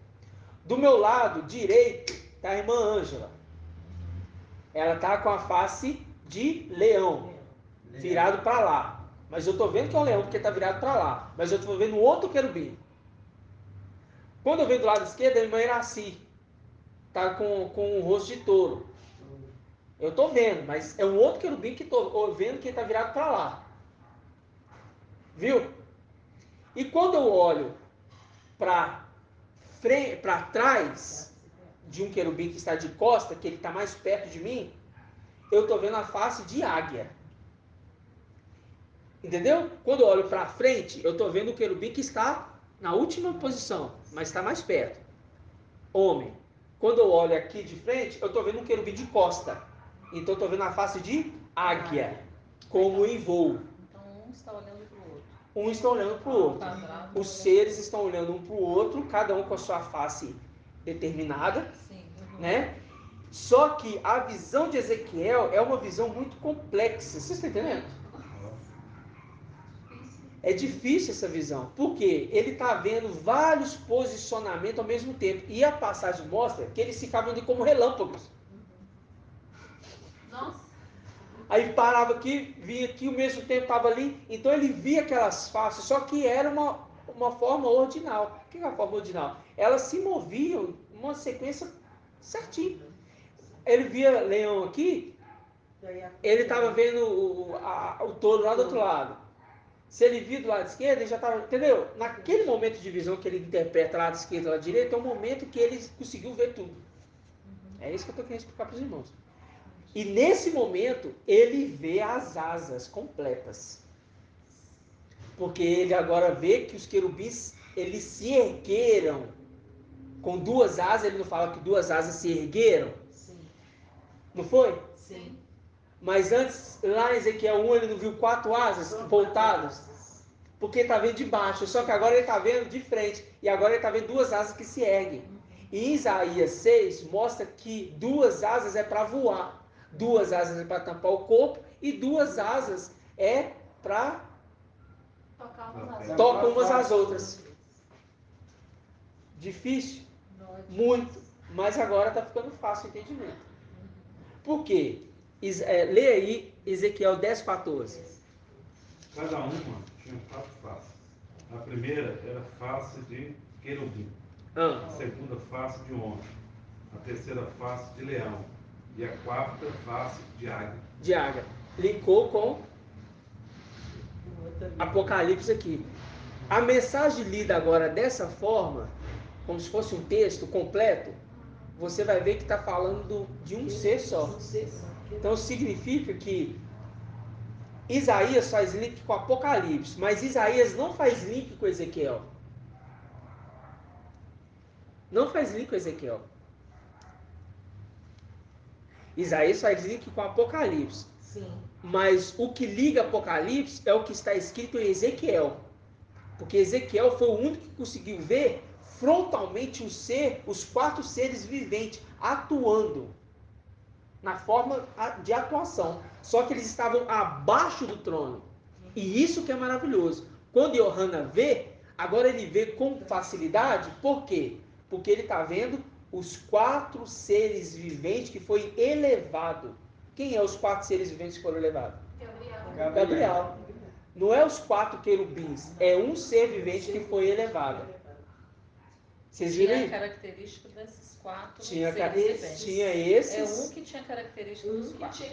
Do meu lado direito tá a irmã Ângela. Ela tá com a face de leão, virado para lá. Mas eu tô vendo que é um leão porque tá virado para lá. Mas eu tô vendo outro querubim. Quando eu venho do lado esquerdo, a irmã Iraci tá com o rosto de touro. Eu tô vendo, mas é um outro querubim que tô vendo que tá virado para lá. Viu? E quando eu olho para trás de um querubim que está de costa, que ele está mais perto de mim, eu estou vendo a face de águia. Entendeu? Quando eu olho para frente, eu estou vendo o querubim que está na última posição, mas está mais perto. Homem. Quando eu olho aqui de frente, eu estou vendo um querubim de costa. Então eu estou vendo a face de águia, como em voo. Então um está olhando para o outro. Um está olhando para o outro. Os seres estão olhando um para o outro, cada um com a sua face determinada. Sim. Né? Só que a visão de Ezequiel é uma visão muito complexa. Vocês estão entendendo? É difícil essa visão. Por quê? Ele está vendo vários posicionamentos ao mesmo tempo. E a passagem mostra que eles ficavam ali como relâmpagos. Nossa. Aí parava aqui, vinha aqui, ao mesmo tempo estava ali. Então ele via aquelas faces, só que era uma forma ordinal. O que é a forma ordinal? Elas se moviam em uma sequência certinha. Ele via leão aqui, ele estava vendo o touro lá do outro lado. Se ele via do lado esquerdo, ele já estava... Entendeu? Naquele momento de visão que ele interpreta lado esquerdo e lado direito, é o momento que ele conseguiu ver tudo. É isso que eu estou querendo explicar para os irmãos. E nesse momento, ele vê as asas completas. Porque ele agora vê que os querubins, eles se ergueram. Com 2 asas, ele não fala que 2 asas se ergueram? Sim. Não foi? Sim. Mas antes, lá em Ezequiel 1, ele não viu 4 asas voltadas? Porque ele está vendo de baixo. Só que agora ele está vendo de frente. E agora ele está vendo 2 asas que se erguem. E em Isaías 6, mostra que 2 asas é para voar. 2 asas é para tampar o corpo. E 2 asas é para... Tocam umas às outras. Difícil? Muito. Mas agora está ficando fácil o entendimento. Por quê? Lê aí Ezequiel 10:14. Cada uma tinha 4 faces. A primeira era face de querubim. Ah, A segunda face de homem. A terceira face de leão. E a quarta face de águia. de águia. Linkou com Apocalipse aqui. A mensagem lida agora dessa forma, como se fosse um texto completo, você vai ver que está falando de um ser só. Então significa que Isaías faz link com Apocalipse, mas Isaías não faz link com Ezequiel. Não faz link com Ezequiel. Isaías faz link com Apocalipse. Sim. Mas o que liga Apocalipse é o que está escrito em Ezequiel. Porque Ezequiel foi o único que conseguiu ver frontalmente os 4 seres viventes atuando na forma de atuação. Só que eles estavam abaixo do trono. E isso que é maravilhoso. Quando Yohana vê, agora ele vê com facilidade. Por quê? Porque ele está vendo os 4 seres viventes que foi elevado. Quem é os 4 seres viventes que foram elevados? Gabriel. Não é os 4 querubins, é um ser vivente que foi elevado. Vocês viram Tinha aí? característica desses 4 Tinha seres. esses. É um que tinha característica dos 4.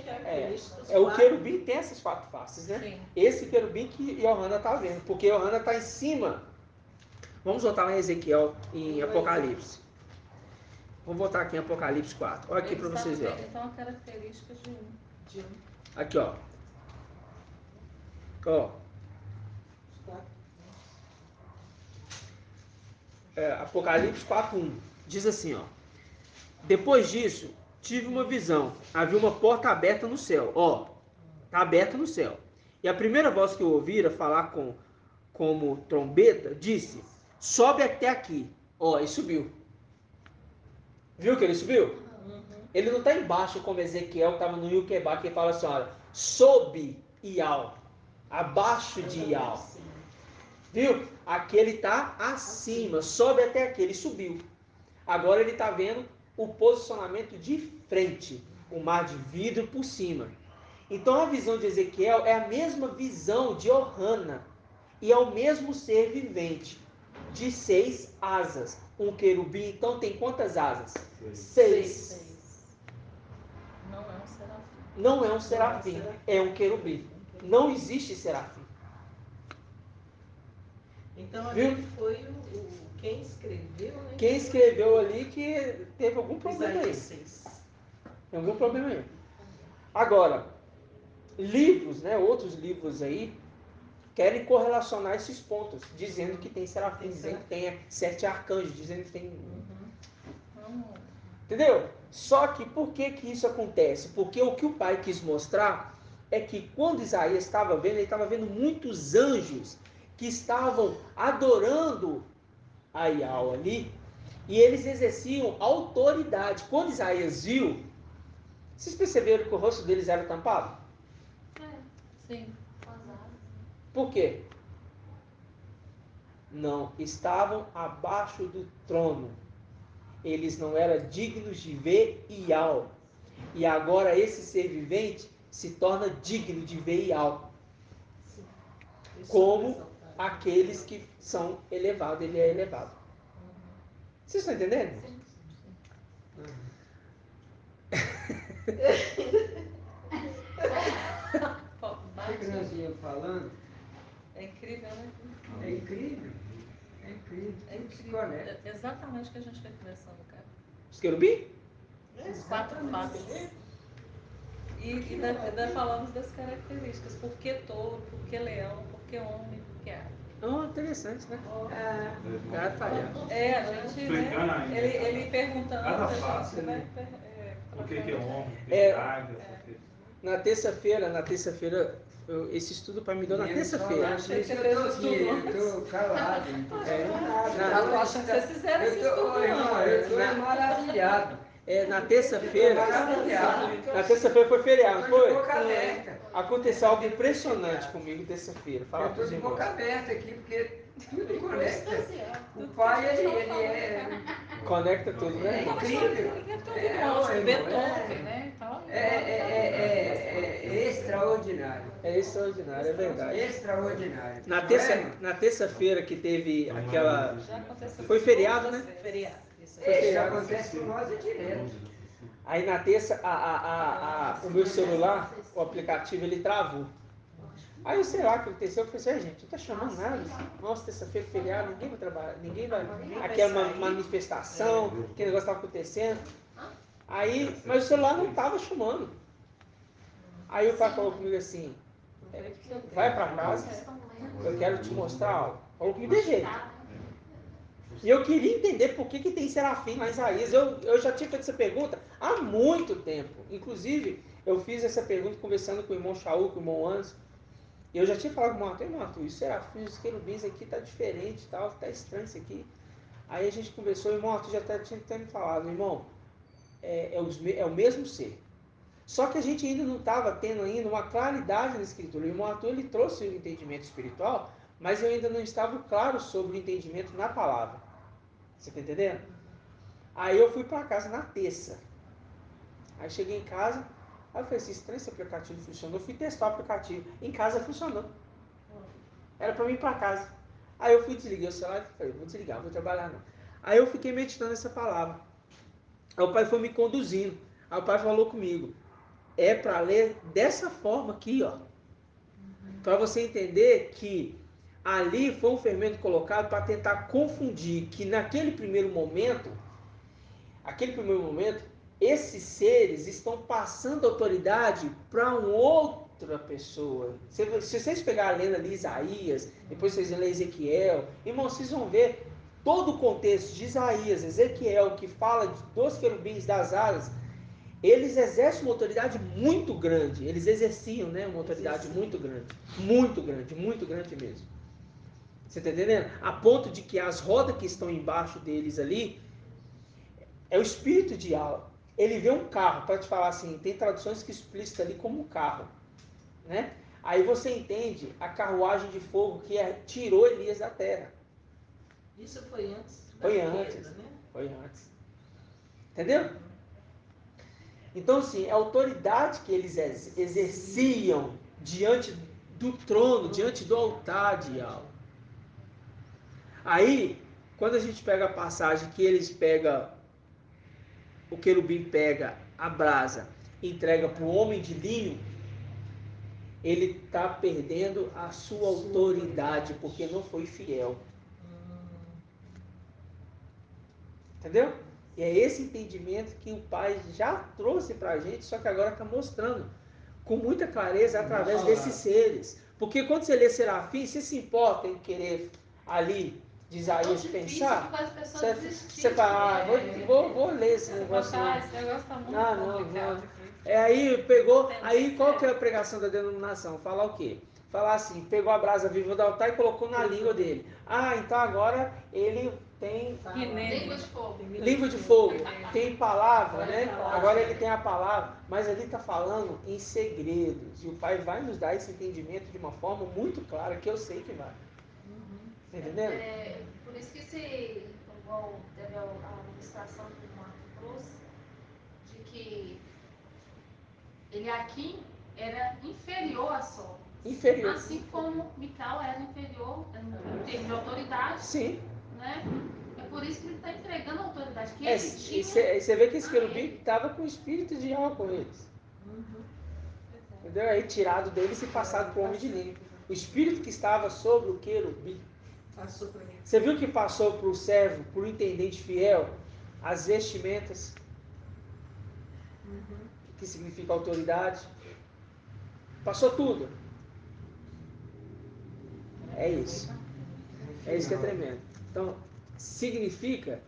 É o querubim tem essas 4 faces, né? Sim. Esse querubim que Yohana está vendo, porque Yohana está em cima. Vamos voltar lá em Ezequiel, em Apocalipse. Vamos voltar aqui em Apocalipse 4. Olha aqui para vocês verem. Então a característica de um. Aqui, ó. Ó. Apocalipse 4:1 diz assim, ó: depois disso tive uma visão, havia uma porta aberta no céu, ó, tá aberta no céu, e a primeira voz que eu ouvira falar como trombeta disse: sobe até aqui, ó, e subiu. Viu que ele subiu? Ele não está embaixo como Ezequiel estava no Yuquebá, que fala assim, olha, sob Ial, abaixo de Ial. Viu? Aqui ele está acima, sobe até aqui, ele subiu. Agora ele está vendo o posicionamento de frente, o mar de vidro por cima. Então a visão de Ezequiel é a mesma visão de Yohana, e é o mesmo ser vivente, de 6 asas. Um querubim, então, tem quantas asas? 6. Não é um serafim. Não é um serafim, é um querubim. Não existe serafim. Então Viu? ali foi quem escreveu, né? Quem escreveu ali que teve algum problema aí. Tem algum problema aí. Agora, livros, né, outros livros aí, querem correlacionar esses pontos, dizendo que tem serafim, dizendo que tem 7 arcanjos, dizendo que tem... Entendeu? Só que por que isso acontece? Porque o que o pai quis mostrar é que quando Isaías estava vendo, ele estava vendo muitos anjos que estavam adorando a Ial ali, e eles exerciam autoridade. Quando Isaías viu, vocês perceberam que o rosto deles era tampado? Sim. Por quê? Não, estavam abaixo do trono. Eles não eram dignos de ver Ial. E agora esse ser vivente se torna digno de ver Ial. Como aqueles que são elevados, ele é elevado. Vocês estão entendendo? Sim. O que nós íamos falando É incrível, né? é incrível. É incrível. É Tudo se incrível. conecta. É exatamente o que a gente foi conversando, cara. Os querubim? Os 4 faces. E ainda falamos das características. Por que touro, por que leão, por que homem, por que ave. Oh, interessante, né? Cara, tá aí. A gente, Explicando né? ainda. Ele perguntando, Cada a face, gente vai... Por que é homem? Por que É. é águia? Por que... Na terça-feira, esse estudo para me deu na terça-feira. Por isso que eu estou aqui, eu estou calado. Eu tô achando que vocês fizeram esse estudo, não. Eu estou maravilhado. Na terça-feira foi feriado, não Estou de foi? boca aberta. Aconteceu algo impressionante comigo terça-feira. Fala Eu para estou os de irmãos. boca aberta aqui, porque tudo conecta. O pai, ele Conecta tudo, né? é irmão? incrível. Beethoven, né? Então, É extraordinário. É extraordinário, é verdade. Extraordinário. Na Não terça, é, irmão? na terça-feira que teve aquela. Já aconteceu Foi feriado, né? Feriado. Isso feriado. acontece com nós é direto. Aí na terça, o meu celular, o aplicativo, ele travou. Aí eu sei lá o que aconteceu, eu falei assim, gente, não tá chamando nada. Nossa, terça-feira, feriado, ninguém vai trabalhar, ninguém vai. Aqui é uma manifestação, que negócio estava acontecendo. Aí, mas o celular não estava chamando. Aí o pai falou comigo assim, vai para casa, eu quero te mostrar algo. Falou comigo de jeito. E eu queria entender por que tem serafim lá em Isaías. Eu já tinha feito essa pergunta há muito tempo. Inclusive, eu fiz essa pergunta conversando com o irmão Shaul, com o irmão Anderson. E eu já tinha falado com o irmão Arthur, os serafins, os querubins aqui tá diferente, tá estranho isso aqui. Aí a gente conversou, o irmão Arthur já tinha me falado, irmão, é o mesmo ser. Só que a gente ainda não estava tendo ainda uma claridade na escritura. O irmão Arthur, ele trouxe o entendimento espiritual, mas eu ainda não estava claro sobre o entendimento na palavra. Você está entendendo? Aí eu fui para casa na terça. Aí cheguei em casa, aí eu falei assim, estranho, esse aplicativo funcionou. Eu fui testar o aplicativo. Em casa funcionou. Era para mim ir para casa. Aí eu fui desliguei o celular e falei, vou desligar, não vou trabalhar não. Aí eu fiquei meditando essa palavra. Aí o pai foi me conduzindo. Aí o pai falou comigo, é para ler dessa forma aqui, ó. Para você entender que ali foi um fermento colocado para tentar confundir que naquele primeiro momento, esses seres estão passando autoridade para uma outra pessoa. Se vocês pegarem lendo ali Isaías, depois vocês lerem Ezequiel, irmãos, vocês vão ver todo o contexto de Isaías, Ezequiel, que fala dos querubins, das asas. Eles exercem uma autoridade muito grande. Eles exerciam, né, uma autoridade muito grande. Muito grande mesmo. Você está entendendo? A ponto de que as rodas que estão embaixo deles ali, é o espírito de alma. Ele vê um carro, para te falar assim, tem traduções que explicam ali como um carro. Né? Aí você entende a carruagem de fogo que tirou Elias da terra. Isso foi antes da Foi queda, antes. né? Foi antes. Entendeu? Então, assim, a autoridade que eles exerciam diante do trono, diante do altar de Yahweh. Aí, quando a gente pega a passagem que eles pegam, o querubim pega a brasa e entrega para o homem de linho, ele está perdendo a sua autoridade, porque não foi fiel. Entendeu? E é esse entendimento que o Pai já trouxe para a gente, só que agora está mostrando com muita clareza através desses seres. Porque quando você lê serafim, você se importa em querer ali de Isaías pensar? Você fala, vou ler esse negócio. Esse negócio está muito Não. complicado. Aí pegou, aí qual que é a pregação da denominação? Falar o quê? Falar assim, pegou a brasa viva do altar e colocou na língua dele. Então agora ele tem língua de fogo, tem palavra, né? Agora ele tem a palavra, mas ele está falando em segredos. E o Pai vai nos dar esse entendimento de uma forma muito clara, que eu sei que vai. Tá entendendo? Por isso que igual teve a administração que o Marco trouxe, de que ele aqui era inferior a Sol. Inferior. Assim como Micael era inferior em termos de autoridade. Sim. Né? É por isso que ele está entregando a autoridade que E ele tinha. você vê que esse querubim estava com o espírito de alma com eles. Entendeu? Aí tirado deles e passado para o homem de linho. O espírito que estava sobre o querubim. Você viu que passou para o servo, para o intendente fiel, as vestimentas, que significa autoridade. Passou tudo. É isso. É isso que é tremendo. Então, significa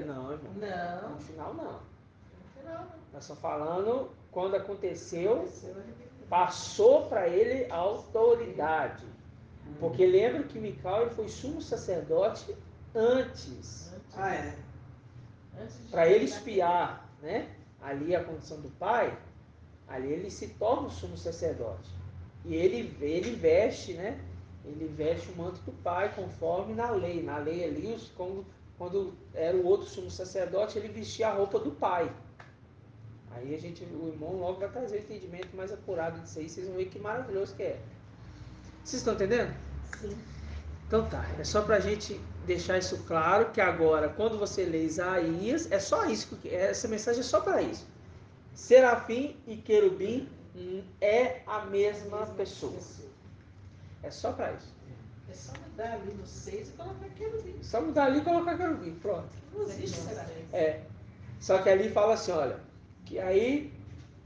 não, irmão. Não. No final, não. Nós estamos falando quando aconteceu, passou para ele a autoridade. Porque lembra que Micael foi sumo sacerdote antes. Para ele espiar, né? Ali a condição do pai, ali ele se torna o sumo sacerdote. E ele veste, né? Ele veste o manto do pai conforme na lei. Na lei ali, quando era o outro sumo sacerdote, ele vestia a roupa do pai. Aí o irmão logo vai trazer o entendimento mais apurado disso aí, vocês vão ver que maravilhoso que é. Vocês estão entendendo? Sim. Então tá, é só pra gente deixar isso claro, que agora, quando você lê Isaías, é só isso, essa mensagem é só para isso. Serafim e querubim é a mesma pessoa. É só para isso. É só mudar ali no 6 e colocar querubim. Só mudar ali e colocar querubim, pronto. Não existe serafim. É. Só que ali fala assim, olha, que aí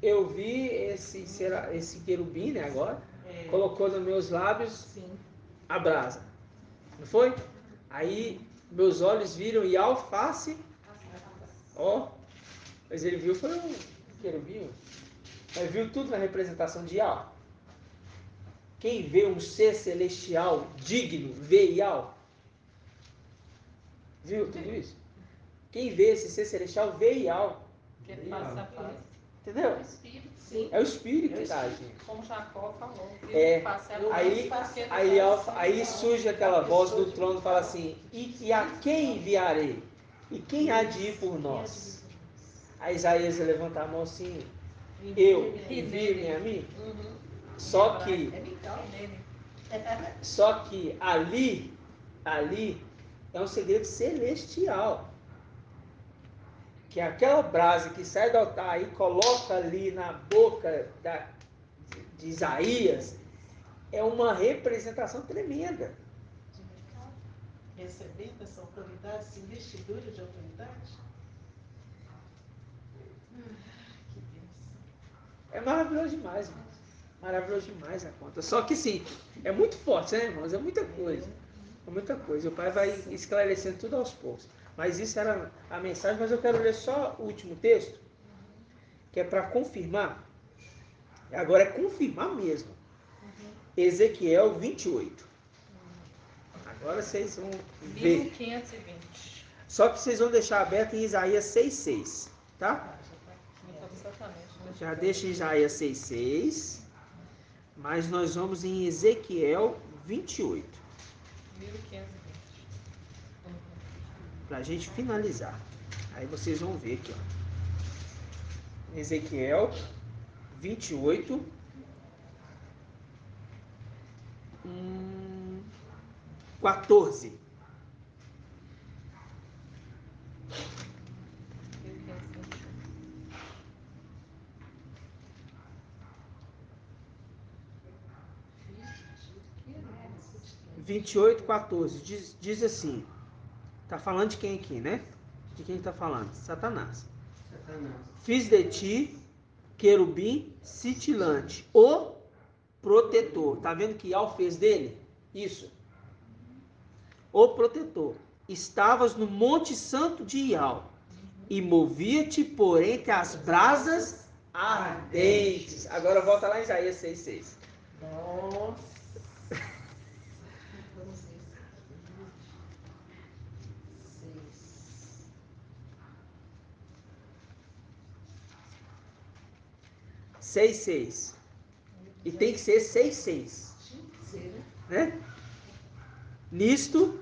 eu vi esse querubim, né, agora, colocou nos meus lábios Sim. a brasa. Não foi? Aí meus olhos viram e alface, ó, mas ele viu foi um querubim, mas viu tudo na representação de Ial. Quem vê um ser celestial digno, vê Ial. Viu tudo isso? Quem vê esse ser celestial vê Ial. Que é face a face. Entendeu? É o Espírito. Sim. É o Espírito que está agindo. Como Jacó falou. É, Face a aí, face. aí surge aquela voz do trono e fala assim, e a quem enviarei? E quem há de ir por nós? Aí Isaías levanta a mão assim, eu, envie-me a mim? Uhum. Só que É Mical. ali é um segredo celestial. Que aquela brasa que sai do altar e coloca ali na boca de Isaías é uma representação tremenda. Recebendo essa autoridade, essa investidura de autoridade. Que bênção. É maravilhoso demais, irmãos. Maravilhoso demais a conta. Só que sim, é muito forte, né, irmãos? É muita coisa. É muita coisa. O pai vai esclarecendo tudo aos poucos. Mas isso era a mensagem, mas eu quero ler só o último texto, que é para confirmar. Agora é confirmar mesmo. Ezequiel 28. Agora vocês vão ver. 1520. Só que vocês vão deixar aberto em Isaías 6,6. Tá? Já deixa em Isaías 6,6. Mas nós vamos em Ezequiel 28. 1520. Para a gente finalizar. Aí vocês vão ver aqui, ó. Ezequiel 28. 14. Vinte e oito, 14. Diz assim. Tá falando de quem aqui, né? De quem está falando? Satanás. Fiz de ti querubim cintilante, o protetor. Tá vendo que Ial fez dele? Isso. O protetor. Estavas no monte santo de Ial e movia-te por entre as brasas ardentes. Agora volta lá em Isaías 6,6. Nossa. Vamos ver. 6,6. E tem que ser 6,6. Né? Nisto,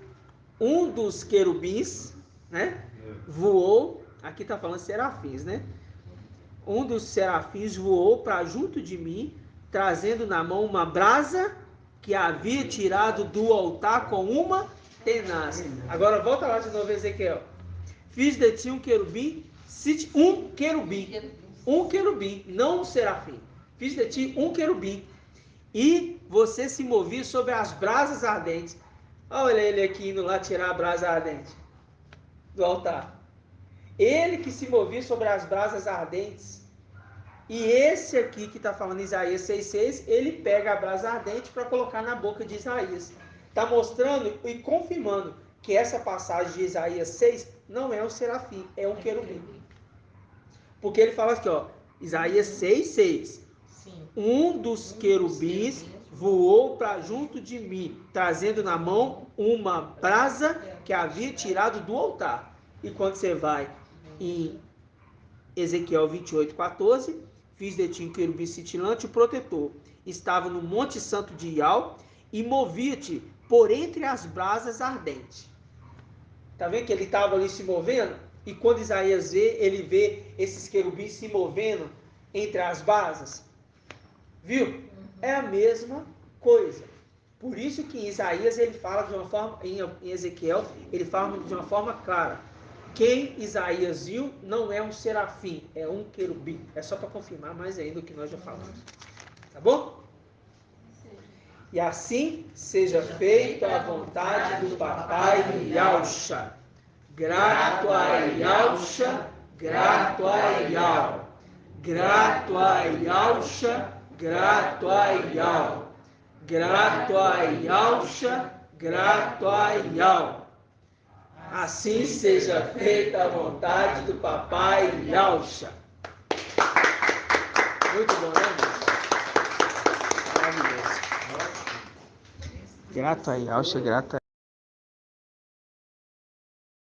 um dos querubins, né, voou, aqui está falando serafins, né? Um dos serafins voou para junto de mim, trazendo na mão uma brasa que havia tirado do altar com uma tenaz. Agora volta lá de novo, Ezequiel. Fiz de ti um querubim, um querubim, não um serafim. Fiz de ti um querubim, e você se movia sobre as brasas ardentes. Olha ele aqui indo lá tirar a brasa ardente do altar. Ele que se movia sobre as brasas ardentes. E esse aqui que está falando em Isaías 6,6, ele pega a brasa ardente para colocar na boca de Isaías. Está mostrando e confirmando que essa passagem de Isaías 6 não é um serafim, é um querubim. Porque ele fala aqui, ó, Isaías 6,6. Um dos querubins voou para junto de mim, trazendo na mão uma brasa que havia tirado do altar. E quando você vai em Ezequiel 28, 14, fiz de ti um querubim cintilante, o protetor. Estava no monte santo de Ial e movia-te por entre as brasas ardentes. Tá vendo que ele estava ali se movendo? E quando Isaías vê, ele vê esses querubins se movendo entre as basas. Viu? É a mesma coisa. Por isso que em Isaías ele fala de uma forma, em Ezequiel, ele fala de uma forma clara. Quem Isaías viu não é um serafim, é um querubim. É só para confirmar mais ainda o que nós já falamos. Tá bom? E assim seja feita a vontade do Papai Yahusha. Grato a Yahusha, grato a Yahweh. Grato a Yahusha, grato a Yahweh. Grato a Yahusha, grato a Yahweh. Assim seja feita a vontade do Papai Yahusha. Muito bom, né, irmão? Maravilhoso. Grato a Yahusha, grato a